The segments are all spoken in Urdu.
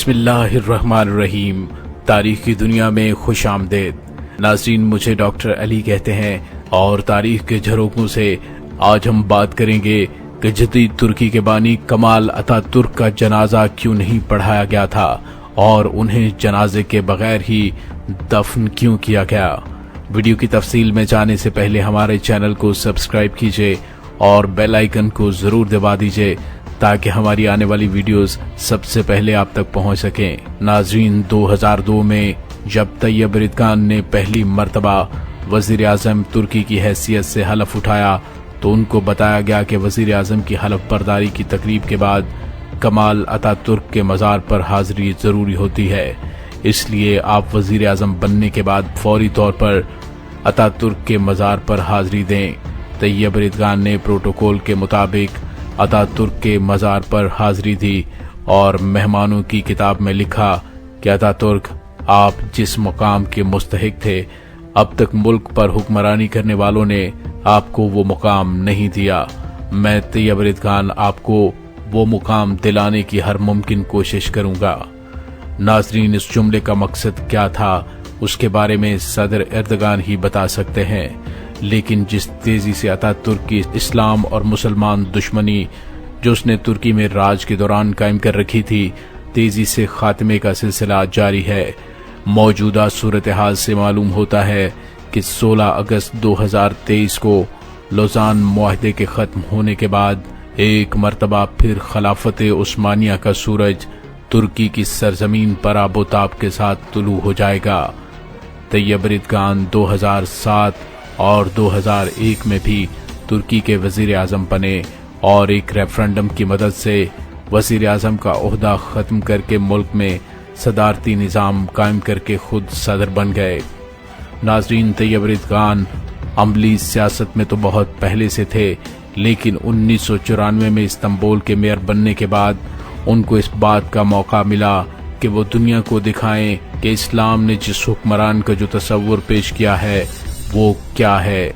بسم اللہ الرحمن الرحیم۔ تاریخ کی دنیا میں خوش آمدید ناظرین، مجھے ڈاکٹر علی کہتے ہیں اور تاریخ کے جھروکوں سے آج ہم بات کریں گے کہ جدید ترکی کے بانی کمال اتا ترک کا جنازہ کیوں نہیں پڑھایا گیا تھا اور انہیں جنازے کے بغیر ہی دفن کیوں کیا گیا۔ ویڈیو کی تفصیل میں جانے سے پہلے ہمارے چینل کو سبسکرائب کیجئے اور بیل آئیکن کو ضرور دبا دیجئے تاکہ ہماری آنے والی ویڈیوز سب سے پہلے آپ تک پہنچ سکیں۔ ناظرین، 2002 میں جب طیب اردگان نے پہلی مرتبہ وزیر اعظم ترکی کی حیثیت سے حلف اٹھایا تو ان کو بتایا گیا کہ وزیر اعظم کی حلف برداری کی تقریب کے بعد کمال اتا ترک کے مزار پر حاضری ضروری ہوتی ہے، اس لیے آپ وزیر اعظم بننے کے بعد فوری طور پر اتا ترک کے مزار پر حاضری دیں۔ طیب اردگان نے پروٹوکول کے مطابق اتا ترک کے مزار پر حاضری دی اور مہمانوں کی کتاب میں لکھا کہ اتا ترک، آپ جس مقام کے مستحق تھے، اب تک ملک پر حکمرانی کرنے والوں نے آپ کو وہ مقام نہیں دیا۔ میں طیب اردگان آپ کو وہ مقام دلانے کی ہر ممکن کوشش کروں گا۔ ناظرین، اس جملے کا مقصد کیا تھا اس کے بارے میں صدر اردگان ہی بتا سکتے ہیں، لیکن جس تیزی سے اتا ترک کی اسلام اور مسلمان دشمنی جو اس نے ترکی میں راج کے دوران قائم کر رکھی تھی، تیزی سے خاتمے کا سلسلہ جاری ہے۔ موجودہ صورتحال سے معلوم ہوتا ہے کہ 16 اگست 2023 کو لوزان معاہدے کے ختم ہونے کے بعد ایک مرتبہ پھر خلافت عثمانیہ کا سورج ترکی کی سرزمین پر آب و تاب کے ساتھ طلوع ہو جائے گا۔ طیب اردگان 2007 اور 2001 میں بھی ترکی کے وزیر اعظم بنے اور ایک ریفرنڈم کی مدد سے وزیر اعظم کا عہدہ ختم کر کے ملک میں صدارتی نظام قائم کر کے خود صدر بن گئے۔ ناظرین، طیب اردگان عملی سیاست میں تو بہت پہلے سے تھے، لیکن 1994 میں استنبول کے میئر بننے کے بعد ان کو اس بات کا موقع ملا کہ وہ دنیا کو دکھائیں کہ اسلام نے جس حکمران کا جو تصور پیش کیا ہے وہ کیا ہے،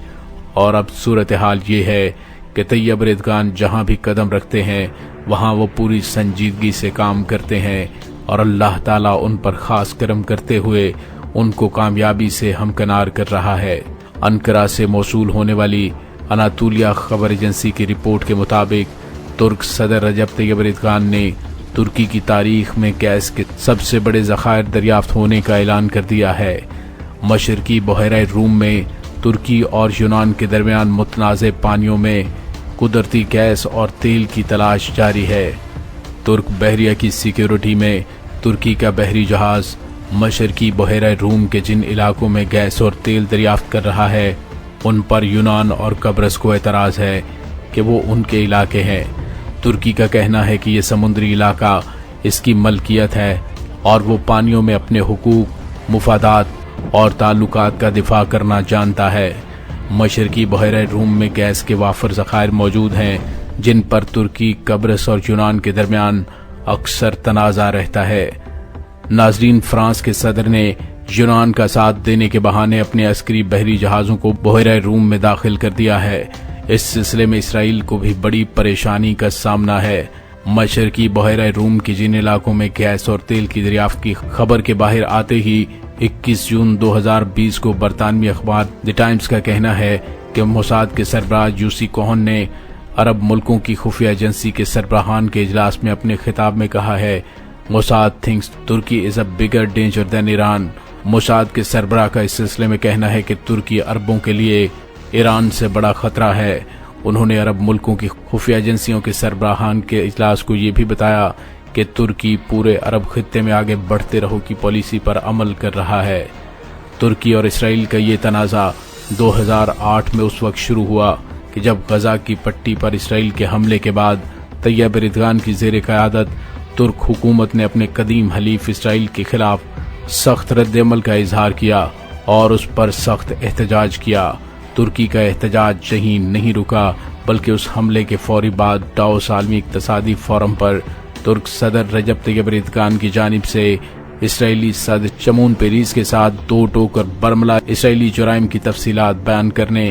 اور اب صورتحال یہ ہے کہ طیب اردگان جہاں بھی قدم رکھتے ہیں وہاں وہ پوری سنجیدگی سے کام کرتے ہیں اور اللہ تعالیٰ ان پر خاص کرم کرتے ہوئے ان کو کامیابی سے ہمکنار کر رہا ہے۔ انقرہ سے موصول ہونے والی اناطولیہ خبر ایجنسی کی رپورٹ کے مطابق ترک صدر رجب طیب اردگان نے ترکی کی تاریخ میں گیس کے سب سے بڑے ذخائر دریافت ہونے کا اعلان کر دیا ہے۔ مشرقی بحیرہ روم میں ترکی اور یونان کے درمیان متنازع پانیوں میں قدرتی گیس اور تیل کی تلاش جاری ہے۔ ترک بحریہ کی سیکیورٹی میں ترکی کا بحری جہاز مشرقی بحیرہ روم کے جن علاقوں میں گیس اور تیل دریافت کر رہا ہے ان پر یونان اور قبرص کو اعتراض ہے کہ وہ ان کے علاقے ہیں۔ ترکی کا کہنا ہے کہ یہ سمندری علاقہ اس کی ملکیت ہے اور وہ پانیوں میں اپنے حقوق، مفادات اور تعلقات کا دفاع کرنا جانتا ہے۔ مشرقی بحیرہ روم میں گیس کے وافر ذخائر موجود ہیں جن پر ترکی، قبرص اور یونان کے درمیان اکثر تنازع رہتا ہے۔ ناظرین، فرانس کے صدر نے یونان کا ساتھ دینے کے بہانے اپنے عسکری بحری جہازوں کو بحیرہ روم میں داخل کر دیا ہے۔ اس سلسلے میں اسرائیل کو بھی بڑی پریشانی کا سامنا ہے۔ مشرقی بحیرہ روم کے جن علاقوں میں گیس اور تیل کی دریافت کی خبر کے باہر آتے ہی 21 جون 2020 کو برطانوی اخبار دی ٹائمز کا کہنا ہے کہ موساد کے سربراہ یوسی کوہن نے عرب ملکوں کی خفیہ ایجنسی کے سربراہان کے اجلاس میں اپنے خطاب میں کہا ہے، Mossad thinks Turkey is a bigger danger than Iran. Mossad کے سربراہ کا اس سلسلے میں کہنا ہے کہ ترکی عربوں کے لیے ایران سے بڑا خطرہ ہے۔ انہوں نے عرب ملکوں کی خفیہ ایجنسیوں کے سربراہان کے اجلاس کو یہ بھی بتایا کہ ترکی پورے عرب خطے میں آگے بڑھتے رہو کی پالیسی پر عمل کر رہا ہے۔ ترکی اور اسرائیل کا یہ تنازع 2008 میں اس وقت شروع ہوا کہ جب غزہ کی پٹی پر اسرائیل کے حملے کے بعد طیب اردگان کی زیر قیادت ترک حکومت نے اپنے قدیم حلیف اسرائیل کے خلاف سخت رد عمل کا اظہار کیا اور اس پر سخت احتجاج کیا۔ ترکی کا احتجاج یہیں نہیں رکا بلکہ اس حملے کے فوری بعد ڈاووس عالمی اقتصادی فورم پر ترک صدر رجب طیب اردگان کی جانب سے اسرائیلی صدر شمعون پیریز کے ساتھ دو ٹوک اور برملا اسرائیلی جرائم کی تفصیلات بیان کرنے